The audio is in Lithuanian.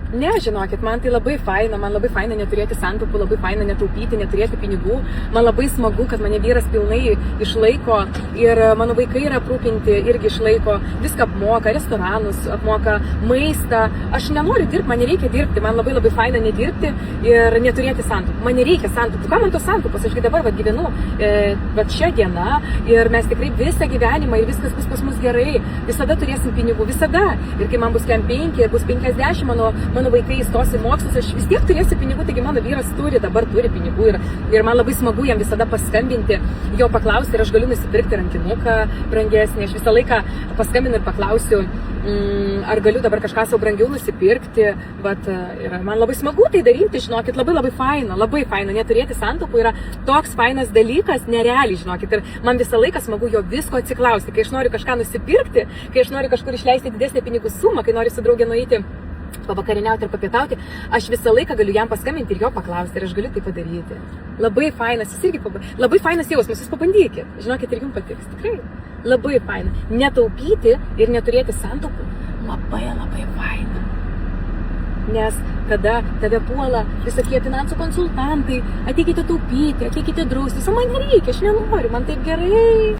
Ne, žinokit, man tai labai faina neturėti santaupų, labai faina netaupyti, neturėti pinigų. Man labai smagu, kad mane vyras pilnai išlaiko ir mano vaikai yra aprūpinti, irgi išlaiko, viską apmoka, restoranus apmoka, maistą. Aš nenoriu dirbti, man nereikia dirbti, man labai faina nedirbti ir neturėti santaupų. Man nereikia santaupų. Ką man tos santaupos? Aš dabar gyvenu šią dieną ir mes tikrai visą gyvenimą ir viskas bus pas mus gerai. Visada turėsim pinigų, visada. Ir kai man bus 5, bus 50, mano vaikai įstos į mokslus, aš vis tiek turėsiu pinigų, taigi mano vyras dabar turi pinigų ir man labai smagu jam visada paskambinti, jo paklausti ir aš galiu nusipirkti rankinuką brangesnį, aš visą laiką paskambinu ir paklausiu, ar galiu dabar kažką savo brangiau nusipirkti, bet man labai smagu tai daryti, žinokit, labai faina, neturėti santaupų yra toks fainas dalykas, nerealiai, žinokit, ir man visą laiką smagu jo visko atsiklausti, kai aš noriu kažką nusipirkti, kai aš noriu kažkur išleisti didesnę pinigų sumą, kai noriu su draugė nueiti pavakarieniauti ir papietauti, aš visą laiką galiu jam paskambinti ir jo paklausti ir aš galiu tai padaryti. Labai fainas, jis irgi labai fainas jausmas, jūs pabandykit, žinokit, ir jums patiks, tikrai. Labai faina. Netaupyti ir neturėti santaupų labai faina. Nes tada tave puola visokie finansų konsultantai, ateikite taupyti, ateikite draustis, o man nereikia, aš nenoriu, man taip gerai.